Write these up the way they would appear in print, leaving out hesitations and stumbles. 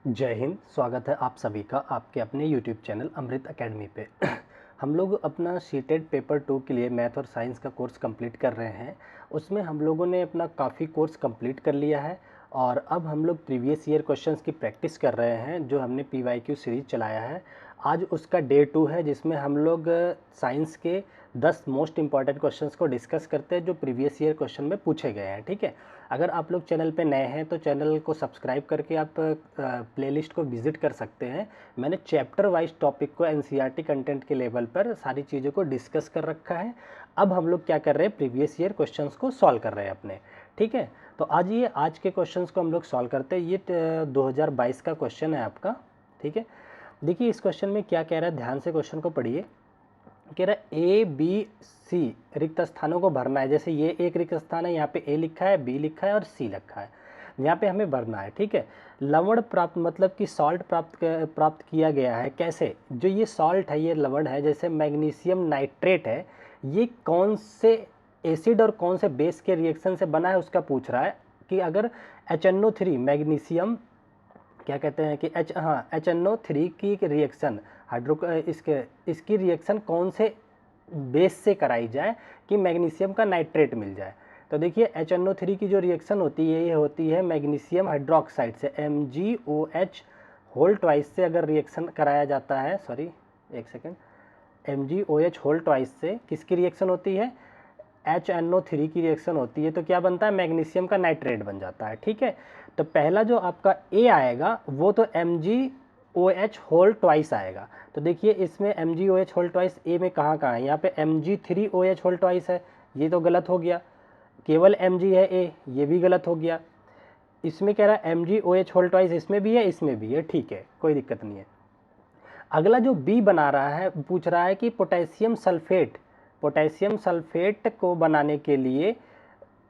जय हिंद। स्वागत है आप सभी का आपके अपने YouTube चैनल अमृत एकेडमी पे। हम लोग अपना सीटेड पेपर 2 के लिए मैथ और साइंस का कोर्स कंप्लीट कर रहे हैं। उसमें हम लोगों ने अपना काफ़ी कोर्स कंप्लीट कर लिया है और अब हम लोग प्रीवियस ईयर क्वेश्चंस की प्रैक्टिस कर रहे हैं जो हमने PYQ सीरीज़ चलाया है। आज उसका डे 2 है जिसमें हम लोग साइंस के 10 मोस्ट इंपॉर्टेंट क्वेश्चंस को डिस्कस करते हैं जो प्रीवियस ईयर क्वेश्चन में पूछे गए हैं। ठीक है, अगर आप लोग चैनल पे नए हैं तो चैनल को सब्सक्राइब करके आप प्लेलिस्ट को विज़िट कर सकते हैं। मैंने चैप्टर वाइज टॉपिक को NCERT कंटेंट के लेवल पर सारी चीज़ों को डिस्कस कर रखा है। अब हम लोग क्या कर रहे हैं, प्रीवियस ईयर क्वेश्चंस को सॉल्व कर रहे हैं अपने। ठीक है, तो आज के क्वेश्चंस को हम लोग सॉल्व करते हैं। ये 2022 का क्वेश्चन है आपका। ठीक है, देखिए इस क्वेश्चन में क्या कह रहा है, ध्यान से क्वेश्चन को पढ़िए। कह रहा है ABC रिक्त स्थानों को भरना है। जैसे ये एक रिक्त स्थान है, यहाँ पे A लिखा है, B लिखा है और C लिखा है, यहाँ पे हमें भरना है। ठीक है, लवण प्राप्त मतलब कि सॉल्ट प्राप्त किया गया है। कैसे, जो ये सॉल्ट है, ये लवण है, जैसे मैग्नीशियम नाइट्रेट है, ये कौन से एसिड और कौन से बेस के रिएक्शन से बना है उसका पूछ रहा है। कि अगर HNO3 मैग्नीशियम क्या कहते हैं कि HNO3 की रिएक्शन इसकी रिएक्शन कौन से बेस से कराई जाए कि मैग्नीशियम का नाइट्रेट मिल जाए। तो देखिए HNO3 की जो रिएक्शन होती है ये होती है मैग्नीशियम हाइड्रोक्साइड से, MgOH होल ट्वाइस से अगर रिएक्शन कराया जाता है, सॉरी एक सेकेंड, MgOH होल ट्वाइस से किसकी रिएक्शन होती है, HNO3 की रिएक्शन होती है। तो क्या बनता है, मैग्नीशियम का नाइट्रेट बन जाता है। ठीक है, तो पहला जो आपका A आएगा वो तो MgOH होल ट्वाइस आएगा। तो देखिए इसमें MgOH होल ट्वाइस A में कहाँ कहाँ है, यहाँ पे Mg3OH होल ट्वाइस है, ये तो गलत हो गया। केवल Mg है A, ये भी गलत हो गया। इसमें कह रहा है MgOH होल ट्वाइस, इसमें भी है इसमें भी है, ठीक है कोई दिक्कत नहीं है। अगला जो B बना रहा है, पूछ रहा है कि पोटेशियम सल्फेट को बनाने के लिए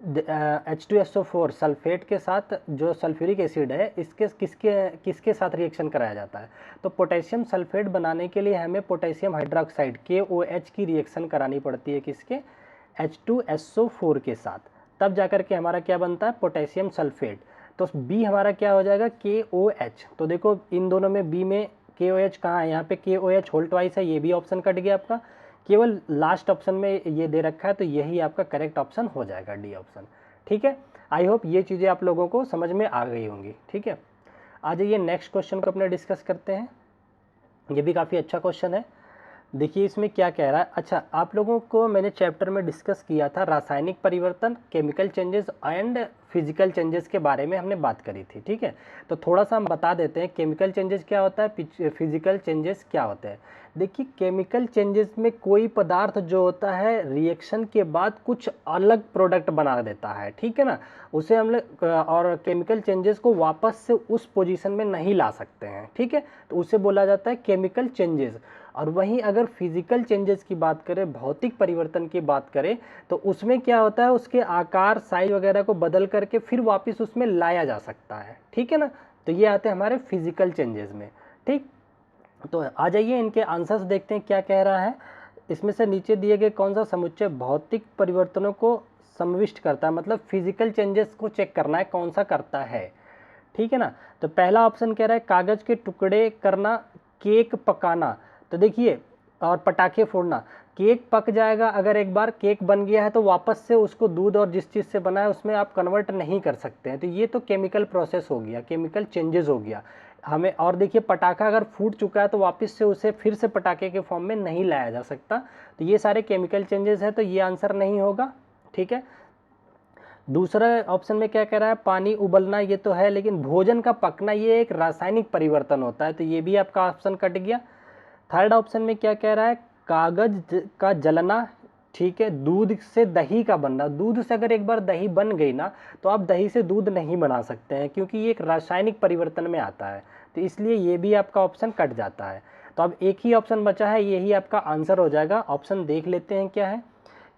H2SO4 सल्फेट के साथ जो सल्फ्यूरिक एसिड है इसके किसके साथ रिएक्शन कराया जाता है। तो पोटेशियम सल्फेट बनाने के लिए हमें पोटेशियम हाइड्रोक्साइड KOH की रिएक्शन करानी पड़ती है किसके, H2SO4 के साथ, तब जाकर के हमारा क्या बनता है, पोटेशियम सल्फेट। तो B हमारा क्या हो जाएगा, KOH। तो देखो इन दोनों में B में KOH कहाँ है, यहाँ पे KOH होल ट्वाइस है, ये भी ऑप्शन कट गया आपका। केवल लास्ट ऑप्शन में ये दे रखा है, तो यही आपका करेक्ट ऑप्शन हो जाएगा, D ऑप्शन। ठीक है, आई होप ये चीज़ें आप लोगों को समझ में आ गई होंगी। ठीक है, आ जाइए नेक्स्ट क्वेश्चन को अपने डिस्कस करते हैं। ये भी काफ़ी अच्छा क्वेश्चन है। देखिए इसमें क्या कह रहा है। अच्छा, आप लोगों को मैंने चैप्टर में डिस्कस किया था रासायनिक परिवर्तन, chemical changes and physical changes के बारे में हमने बात करी थी। ठीक है, तो थोड़ा सा हम बता देते हैं केमिकल चेंजेस क्या होता है, फिजिकल चेंजेस क्या होते हैं। देखिए केमिकल चेंजेस में कोई पदार्थ जो होता है रिएक्शन के बाद कुछ अलग प्रोडक्ट बना देता है। ठीक है ना, उसे हम लोग और केमिकल चेंजेस को वापस से उस पोजीशन में नहीं ला सकते हैं। ठीक है, तो उसे बोला जाता है केमिकल चेंजेस। और वहीं अगर फिजिकल चेंजेस की बात करें, भौतिक परिवर्तन की बात करें, तो उसमें क्या होता है, उसके आकार साइज वगैरह को बदल करके फिर वापस उसमें लाया जा सकता है। ठीक है ना, तो ये आते हैं हमारे फिजिकल चेंजेस में। ठीक, तो आ जाइए इनके आंसर्स देखते हैं क्या कह रहा है। इसमें से नीचे दिए गए कौन सा समुच्चय भौतिक परिवर्तनों को समाविष्ट करता है, मतलब फिजिकल चेंजेस को चेक करना है कौन सा करता है। ठीक है ना, तो पहला ऑप्शन कह रहा है कागज के टुकड़े करना, केक पकाना। तो देखिए, और पटाखे फोड़ना। केक पक जाएगा, अगर एक बार केक बन गया है तो वापस से उसको दूध और जिस चीज़ से बना है उसमें आप कन्वर्ट नहीं कर सकते हैं। तो ये तो केमिकल प्रोसेस हो गया, केमिकल चेंजेस हो गया हमें। और देखिए पटाखा अगर फूट चुका है तो वापस से उसे फिर से पटाखे के फॉर्म में नहीं लाया जा सकता। तो ये सारे केमिकल चेंजेस है, तो ये आंसर नहीं होगा। ठीक है, दूसरा ऑप्शन में क्या कह रहा है, पानी उबलना, ये तो है, लेकिन भोजन का पकना ये एक रासायनिक परिवर्तन होता है, तो ये भी आपका ऑप्शन कट गया। थर्ड ऑप्शन में क्या कह रहा है, कागज का जलना। ठीक है, दूध से दही का बनना। दूध से अगर एक बार दही बन गई ना तो आप दही से दूध नहीं बना सकते हैं क्योंकि ये एक रासायनिक परिवर्तन में आता है, तो इसलिए ये भी आपका ऑप्शन कट जाता है। तो अब एक ही ऑप्शन बचा है, यही आपका आंसर हो जाएगा। ऑप्शन देख लेते हैं क्या है।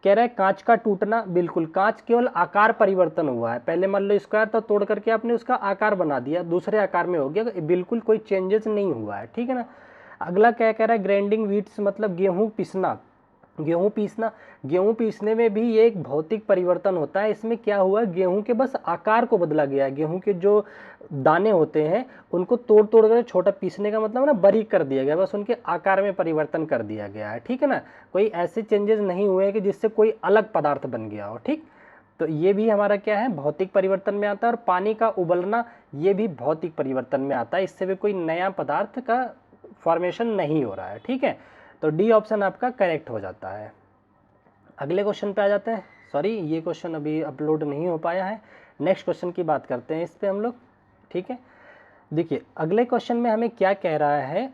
कह रहा है कांच का टूटना। बिल्कुल, कांच केवल आकार परिवर्तन हुआ है। पहले मान लो स्क्वायर तो तोड़ करके आपने उसका आकार बना दिया, दूसरे आकार में हो गया, बिल्कुल कोई चेंजेस नहीं हुआ है। ठीक है ना। अगला क्या कह रहा है, ग्राइंडिंग व्हीट्स मतलब गेहूं पिसना। गेहूं पीसना, गेहूं पीसने में भी ये एक भौतिक परिवर्तन होता है। इसमें क्या हुआ, गेहूं के बस आकार को बदला गया है। गेहूं के जो दाने होते हैं उनको तोड़ तोड़ कर छोटा, पीसने का मतलब ना बारीक कर दिया गया, बस उनके आकार में परिवर्तन कर दिया गया है, ठीक है ना। कोई ऐसे चेंजेस नहीं हुए हैं कि जिससे कोई अलग पदार्थ बन गया हो, ठीक। तो ये भी हमारा क्या है, भौतिक परिवर्तन में आता है। और पानी का उबलना ये भी भौतिक परिवर्तन में आता है, इससे भी कोई नया पदार्थ का फॉर्मेशन नहीं हो रहा है, ठीक है। तो डी ऑप्शन आपका करेक्ट हो जाता है। अगले क्वेश्चन पे आ जाते हैं। सॉरी, ये क्वेश्चन अभी अपलोड नहीं हो पाया है, नेक्स्ट क्वेश्चन की बात करते हैं इस पे हम लोग, ठीक है। देखिए अगले क्वेश्चन में हमें क्या कह रहा है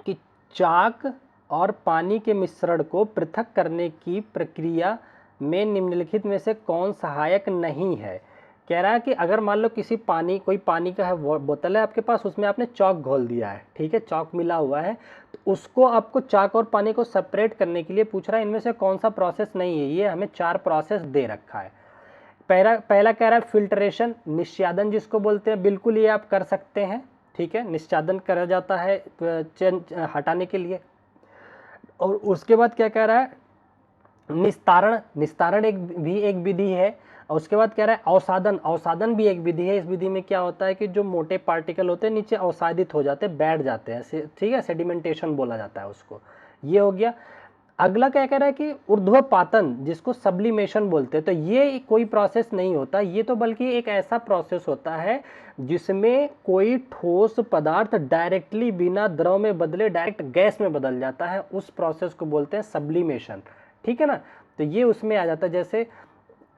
कि चाक और पानी के मिश्रण को पृथक करने की प्रक्रिया में निम्नलिखित में से कौन सहायक नहीं है। कह रहा है कि अगर मान लो किसी पानी, कोई पानी का है बोतल है आपके पास, उसमें आपने चॉक घोल दिया है, ठीक है, चॉक मिला हुआ है, तो उसको आपको चाक और पानी को सेपरेट करने के लिए पूछ रहा है इनमें से कौन सा प्रोसेस नहीं है। ये हमें 4 प्रोसेस दे रखा है। पहला कह रहा है फिल्ट्रेशन, निस्यादन जिसको बोलते हैं, बिल्कुल ये आप कर सकते हैं, ठीक है, निस्यादन करा जाता है हटाने के लिए। और उसके बाद क्या कह रहा है, निस्तारण, निस्तारण एक विधि है। और उसके बाद कह रहा है अवसादन, अवसादन भी एक विधि है। इस विधि में क्या होता है कि जो मोटे पार्टिकल होते हैं नीचे अवसादित हो जाते हैं, बैठ जाते हैं, ठीक है, सेडिमेंटेशन बोला जाता है उसको। ये हो गया। अगला क्या कह रहा है कि ऊर्ध्वपातन, जिसको सब्लिमेशन बोलते हैं, तो ये कोई प्रोसेस नहीं होता, ये तो बल्कि एक ऐसा प्रोसेस होता है जिसमें कोई ठोस पदार्थ डायरेक्टली बिना द्रव में बदले डायरेक्ट गैस में बदल जाता है, उस प्रोसेस को बोलते हैं सब्लिमेशन, ठीक है ना। तो ये उसमें आ जाता है। जैसे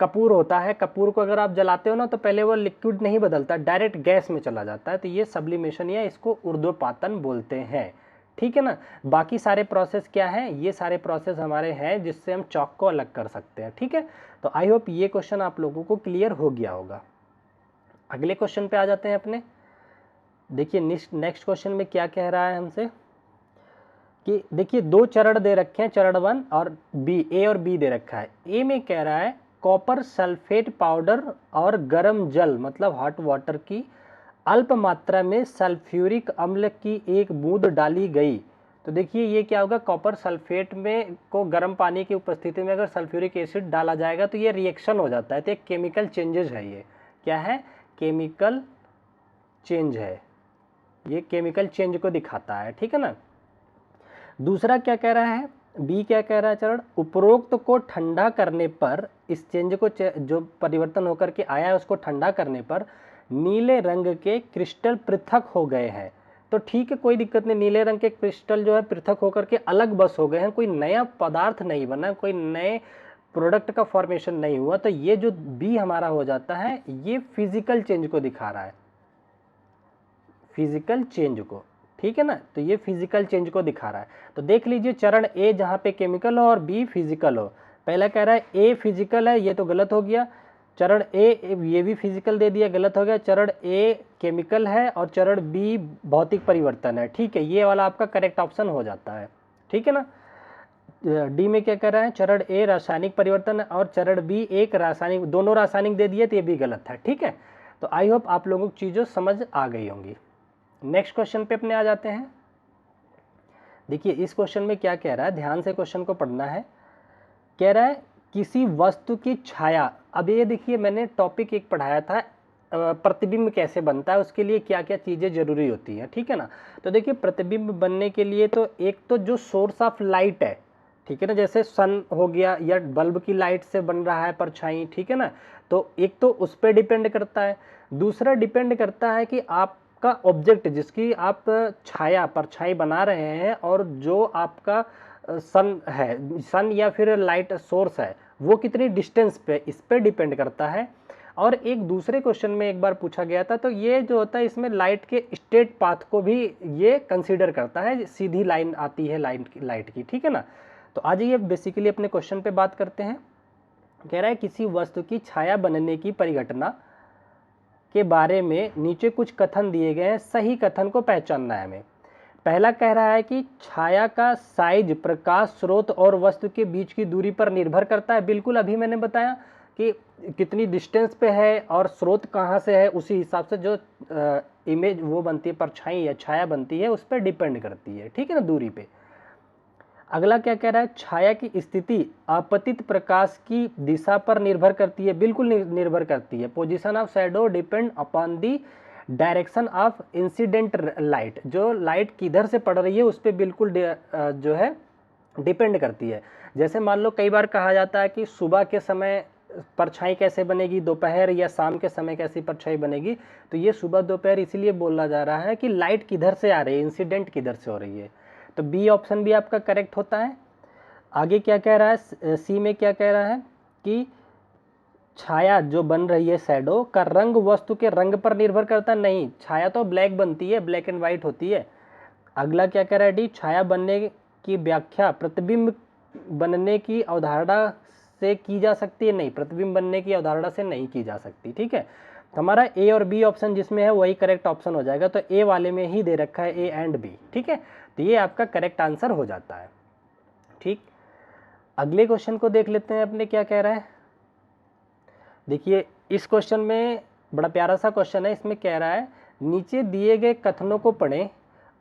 कपूर होता है, कपूर को अगर आप जलाते हो ना तो पहले वो लिक्विड नहीं बदलता, डायरेक्ट गैस में चला जाता है, तो ये सब्लिमेशन या इसको ऊर्ध्वपातन बोलते हैं, ठीक है ना। बाकी सारे प्रोसेस क्या है, ये सारे प्रोसेस हमारे हैं जिससे हम चॉक को अलग कर सकते हैं, ठीक है। तो आई होप ये क्वेश्चन आप लोगों को क्लियर हो गया होगा। अगले क्वेश्चन पे आ जाते हैं अपने। देखिए नेक्स्ट क्वेश्चन में क्या कह रहा है हमसे कि देखिए 2 चरण दे रखे हैं, चरण 1 और बी, ए और बी दे रखा है। ए में कह रहा है कॉपर सल्फेट पाउडर और गर्म जल मतलब हॉट वाटर की अल्प मात्रा में सल्फ्यूरिक अम्ल की एक बूंद डाली गई। तो देखिए ये क्या होगा, कॉपर सल्फेट में को गर्म पानी की उपस्थिति में अगर सल्फ्यूरिक एसिड डाला जाएगा तो ये रिएक्शन हो जाता है, तो एक केमिकल चेंजेस है। ये क्या है, केमिकल चेंज है, ये केमिकल चेंज को दिखाता है, ठीक है ना। दूसरा क्या कह रहा है, बी क्या कह रहा है चरण, उपरोक्त को ठंडा करने पर, इस चेंज को जो परिवर्तन होकर के आया है उसको ठंडा करने पर नीले रंग के क्रिस्टल पृथक हो गए हैं। तो ठीक है, कोई दिक्कत नहीं, नीले रंग के क्रिस्टल जो है पृथक होकर के अलग बस हो गए हैं, कोई नया पदार्थ नहीं बना, कोई नए प्रोडक्ट का फॉर्मेशन नहीं हुआ। तो ये जो बी हमारा हो जाता है, ये फिजिकल चेंज को दिखा रहा है, फिजिकल चेंज को, ठीक है ना। तो ये फिजिकल चेंज को दिखा रहा है। तो देख लीजिए चरण ए जहाँ पे केमिकल हो और बी फिजिकल हो। पहला कह रहा है ए फिजिकल है, ये तो गलत हो गया। चरण ए ये भी फिजिकल दे दिया, गलत हो गया। चरण ए केमिकल है और चरण बी भौतिक परिवर्तन है, ठीक है, ये वाला आपका करेक्ट ऑप्शन हो जाता है, ठीक है ना। डी में क्या कह रहा है, चरण ए रासायनिक परिवर्तन और चरण बी एक रासायनिक, दोनों रासायनिक दे दिए तो ये भी गलत है, ठीक है। तो आई होप आप लोगों को चीज़ें समझ आ गई होंगी। नेक्स्ट क्वेश्चन पे अपने आ जाते हैं। देखिए इस क्वेश्चन में क्या कह रहा है, ध्यान से क्वेश्चन को पढ़ना है। कह रहा है किसी वस्तु की छाया, अब ये देखिए मैंने टॉपिक एक पढ़ाया था प्रतिबिंब कैसे बनता है, उसके लिए क्या क्या चीज़ें जरूरी होती हैं, ठीक है ना। तो देखिए प्रतिबिंब बनने के लिए तो एक तो जो सोर्स ऑफ लाइट है, ठीक है ना, जैसे सन हो गया या बल्ब की लाइट से बन रहा है परछाई, ठीक है ना। तो एक तो उस पर डिपेंड करता है, दूसरा डिपेंड करता है कि आपका ऑब्जेक्ट जिसकी आप छाया परछाई बना रहे हैं और जो आपका सन है, सन या फिर लाइट सोर्स है, वो कितनी डिस्टेंस पे, इस पे डिपेंड करता है। और एक दूसरे क्वेश्चन में एक बार पूछा गया था, तो ये जो होता है इसमें लाइट के स्ट्रेट पाथ को भी ये कंसीडर करता है, सीधी लाइन आती है लाइट की, ठीक है ना। तो आज ये बेसिकली अपने क्वेश्चन पे बात करते हैं। कह रहा है किसी वस्तु की छाया बनने की परिघटना के बारे में नीचे कुछ कथन दिए गए हैं, सही कथन को पहचानना है हमें। पहला कह रहा है कि छाया का साइज प्रकाश स्रोत और वस्तु के बीच की दूरी पर निर्भर करता है। बिल्कुल अभी मैंने बताया कि कितनी डिस्टेंस पे है और स्रोत कहाँ से है, उसी हिसाब से जो इमेज वो बनती है, परछाई या छाया बनती है, उस पर डिपेंड करती है, ठीक है ना, दूरी पे। अगला क्या कह रहा है, छाया की स्थिति आपतित प्रकाश की दिशा पर निर्भर करती है। बिल्कुल निर्भर करती है। Position of shadow depend upon the direction of incident light, जो लाइट किधर से पड़ रही है उस पर बिल्कुल जो है डिपेंड करती है। जैसे मान लो कई बार कहा जाता है कि सुबह के समय परछाई कैसे बनेगी, दोपहर या शाम के समय कैसी परछाई बनेगी, तो ये सुबह दोपहर इसीलिए बोला जा रहा है कि लाइट किधर से आ रही है, इंसिडेंट किधर से हो रही है। तो बी ऑप्शन भी आपका करेक्ट होता है। आगे क्या कह रहा है, सी में क्या कह रहा है कि छाया जो बन रही है शैडो का रंग वस्तु के रंग पर निर्भर करता है। नहीं, छाया तो ब्लैक बनती है, ब्लैक एंड व्हाइट होती है। अगला क्या कह रहा है, डी छाया बनने की व्याख्या प्रतिबिंब बनने की अवधारणा से की जा सकती है। नहीं, प्रतिबिंब बनने की अवधारणा से नहीं की जा सकती। ठीक है, हमारा ए और बी ऑप्शन जिसमें है वही करेक्ट ऑप्शन हो जाएगा। तो ए वाले में ही दे रखा है ए एंड बी। ठीक है, तो ये आपका करेक्ट आंसर हो जाता है। ठीक, अगले क्वेश्चन को देख लेते हैं अपने क्या कह रहा है। देखिए इस क्वेश्चन में बड़ा प्यारा सा क्वेश्चन है। इसमें कह रहा है नीचे दिए गए कथनों को पढ़ें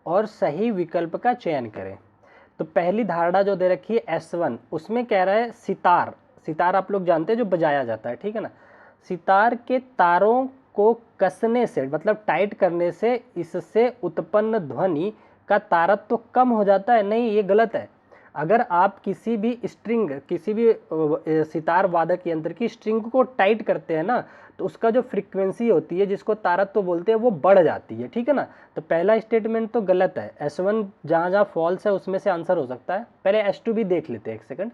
और सही विकल्प का चयन करें। तो पहली धारणा जो दे रखी है S1, उसमें कह रहा है सितार, सितार आप लोग जानते हैं जो बजाया जाता है, ठीक है ना, सितार के तारों को कसने से मतलब टाइट करने से इससे उत्पन्न ध्वनि का तारत्व कम हो जाता है। नहीं, ये गलत है। अगर आप किसी भी स्ट्रिंग, किसी भी सितार वादक यंत्र की स्ट्रिंग को टाइट करते हैं ना, तो उसका जो फ्रीक्वेंसी होती है जिसको तारत्व बोलते हैं वो बढ़ जाती है। ठीक है ना, तो पहला स्टेटमेंट तो गलत है। S1 जहाँ जहाँ फॉल्स है उसमें से आंसर हो सकता है। पहले S2 भी देख लेते हैं, एक सेकंड।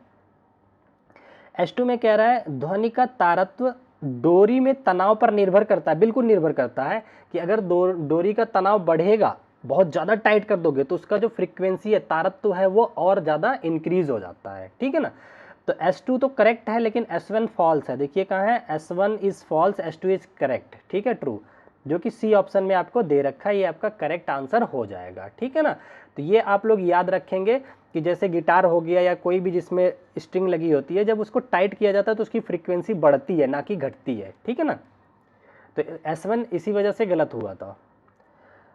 S2 में कह रहा है ध्वनि का तारत्व डोरी में तनाव पर निर्भर करता है। बिल्कुल निर्भर करता है कि अगर डोरी का तनाव बढ़ेगा, बहुत ज़्यादा टाइट कर दोगे तो उसका जो फ्रीक्वेंसी है, तारत्व है, वो और ज़्यादा इंक्रीज हो जाता है। ठीक है ना, तो S2 तो करेक्ट है लेकिन S1 फॉल्स है। देखिए कहाँ है, S1 is false, S2 is correct. ठीक है, ट्रू, जो कि सी ऑप्शन में आपको दे रखा है, ये आपका करेक्ट आंसर हो जाएगा। ठीक है ना, तो ये आप लोग याद रखेंगे कि जैसे गिटार हो गया या कोई भी जिसमें स्ट्रिंग लगी होती है, जब उसको टाइट किया जाता है तो उसकी फ्रीक्वेंसी बढ़ती है, ना कि घटती है। ठीक है ना, तो S1 इसी वजह से गलत हुआ था।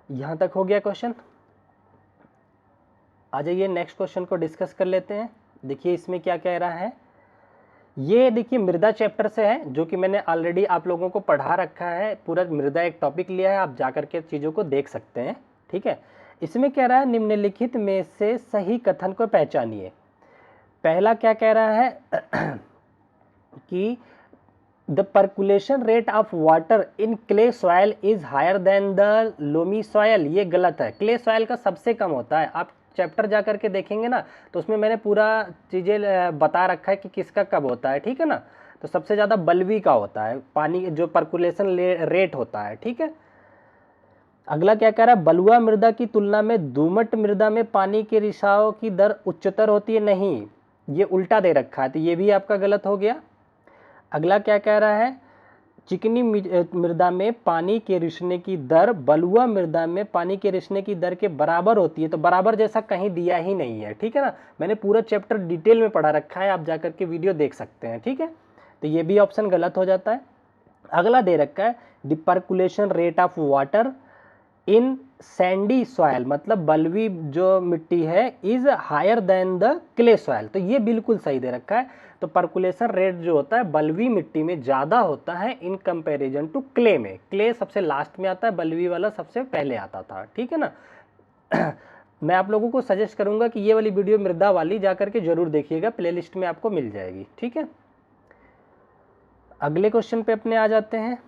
यहाँ तक हो गया क्वेश्चन। आ जाइए नेक्स्ट क्वेश्चन को डिस्कस कर लेते हैं। देखिए इसमें क्या कह रहा है, ये देखिए मृदा चैप्टर से है, जो कि मैंने ऑलरेडी आप लोगों को पढ़ा रखा है। पूरा मृदा एक टॉपिक लिया है, आप जाकर के चीज़ों को देख सकते हैं। ठीक है, इसमें कह रहा है निम्नलिखित में से सही कथन को पहचानिए। पहला क्या कह रहा है कि the percolation rate of water in clay soil is higher than the loamy soil. ये गलत है, क्ले सॉयल का सबसे कम होता है। आप चैप्टर जा करके देखेंगे ना, तो उसमें मैंने पूरा चीज़ें बता रखा है कि किसका कब होता है। ठीक है ना, तो सबसे ज़्यादा बलुई का होता है पानी, जो पर्कुलेशन रेट होता है। ठीक है, अगला क्या कह रहा है, बलुआ मृदा की तुलना में दोमट मृदा में पानी के रिसाव की दर उच्चतर होती है। नहीं, ये उल्टा दे रखा है, तो ये भी आपका गलत हो गया। अगला क्या कह रहा है, चिकनी मृदा में पानी के रिसने की दर बलुआ मृदा में पानी के रिसने की दर के बराबर होती है। तो बराबर जैसा कहीं दिया ही नहीं है। ठीक है ना, मैंने पूरा चैप्टर डिटेल में पढ़ा रखा है, आप जाकर के वीडियो देख सकते हैं। ठीक है, तो ये भी ऑप्शन गलत हो जाता है। अगला दे रखा है the percolation rate of water in sandy soil, मतलब बलुई जो मिट्टी है, is higher than the clay soil. तो ये बिल्कुल सही दे रखा है। तो पर्कुलेशन रेट जो होता है बलुई मिट्टी में ज़्यादा होता है इन कंपैरिजन टू क्ले में। क्ले सबसे लास्ट में आता है, बलुई वाला सबसे पहले आता था। ठीक है ना, मैं आप लोगों को सजेस्ट करूंगा कि ये वाली वीडियो मृदा वाली जाकर के जरूर देखिएगा, प्लेलिस्ट में आपको मिल जाएगी। ठीक है, अगले क्वेश्चन पे अपने आ जाते हैं।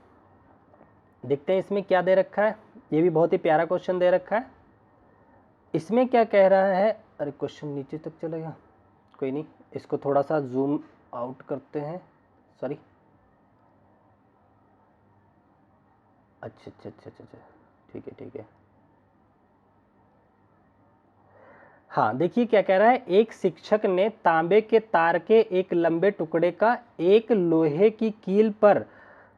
देखते हैं इसमें क्या दे रखा है। ये भी बहुत ही प्यारा क्वेश्चन दे रखा है। इसमें क्या कह रहा है, अरे क्वेश्चन नीचे तक चलेगा, कोई नहीं, इसको थोड़ा सा जूम आउट करते हैं। सॉरी, अच्छा अच्छा अच्छा अच्छा, ठीक है ठीक है। हाँ, देखिए क्या कह रहा है, एक शिक्षक ने तांबे के तार के एक लंबे टुकड़े का एक लोहे की कील पर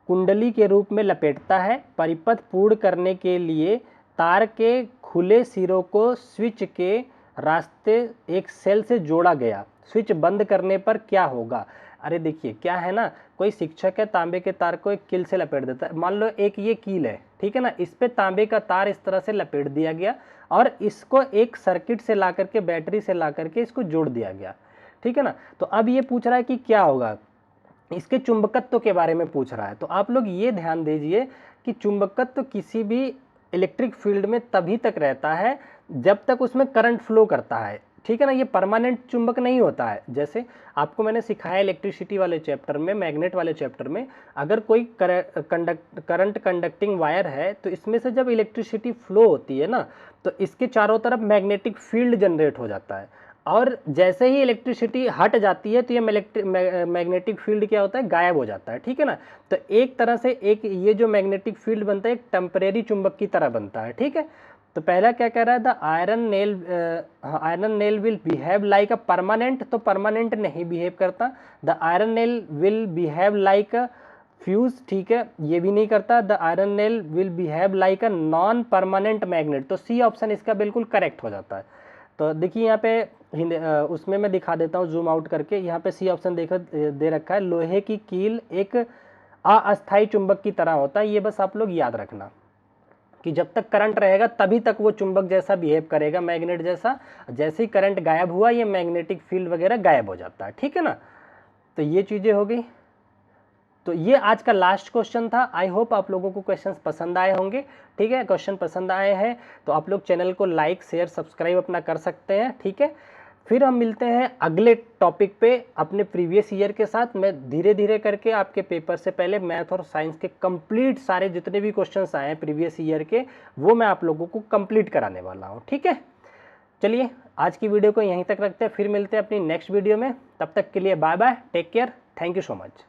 कुंडली के रूप में लपेटता है। परिपथ पूर्ण करने के लिए तार के खुले सिरों को स्विच के रास्ते एक सेल से जोड़ा गया। स्विच बंद करने पर क्या होगा। अरे देखिए क्या है ना, कोई शिक्षक है, तांबे के तार को एक कील से लपेट देता है। मान लो एक ये कील है, ठीक है ना। इस पे तांबे का तार इस तरह से लपेट दिया गया और इसको एक सर्किट से ला करके, बैटरी से ला करके इसको जोड़ दिया गया, ठीक है ना। तो अब ये पूछ रहा है कि क्या होगा, इसके चुंबकत्व के बारे में पूछ रहा है। तो आप लोग ये ध्यान दीजिए कि चुंबकत्व किसी भी इलेक्ट्रिक फील्ड में तभी तक रहता है जब तक उसमें करंट फ्लो करता है, ठीक है ना। ये परमानेंट चुंबक नहीं होता है। जैसे आपको मैंने सिखाया इलेक्ट्रिसिटी वाले चैप्टर में, मैग्नेट वाले चैप्टर में, अगर कोई करंट कंडक्टिंग वायर है तो इसमें से जब इलेक्ट्रिसिटी फ्लो होती है ना, तो इसके चारों तरफ मैग्नेटिक फील्ड जनरेट हो जाता है, और जैसे ही इलेक्ट्रिसिटी हट जाती है तो ये मैग्नेटिक फील्ड क्या होता है, गायब हो जाता है, ठीक है ना। तो एक तरह से एक ये जो मैग्नेटिक फील्ड बनता है एक टेम्परेरी चुंबक की तरह बनता है, ठीक है। तो पहला क्या कह रहा है, the iron nail will behave like a permanent, तो परमानेंट नहीं बिहेव करता। The iron nail will behave like a fuse, ठीक है, ये भी नहीं करता। The iron nail will behave like a non permanent magnet, तो सी ऑप्शन इसका बिल्कुल करेक्ट हो जाता है। तो देखिए यहाँ पे उसमें मैं दिखा देता हूँ जूम आउट करके, यहाँ पे सी ऑप्शन देखो दे रखा है, लोहे की कील एक अस्थायी चुंबक की तरह होता है। ये बस आप लोग याद रखना कि जब तक करंट रहेगा तभी तक वो चुंबक जैसा बिहेव करेगा, मैग्नेट जैसा। जैसे ही करंट गायब हुआ ये मैग्नेटिक फील्ड वगैरह गायब हो जाता है, ठीक है ना। तो ये चीज़ें हो गई। तो ये आज का लास्ट क्वेश्चन था। आई होप आप लोगों को क्वेश्चंस पसंद आए होंगे, ठीक है। क्वेश्चन पसंद आए हैं तो आप लोग चैनल को लाइक शेयर सब्सक्राइब अपना कर सकते हैं, ठीक है। फिर हम मिलते हैं अगले टॉपिक पे अपने प्रीवियस ईयर के साथ। मैं धीरे धीरे करके आपके पेपर से पहले मैथ और साइंस के कंप्लीट सारे जितने भी क्वेश्चंस आए हैं प्रीवियस ईयर के, वो मैं आप लोगों को कंप्लीट कराने वाला हूँ, ठीक है। चलिए आज की वीडियो को यहीं तक रखते हैं, फिर मिलते हैं अपनी नेक्स्ट वीडियो में। तब तक के लिए bye bye, take care, thank you so much.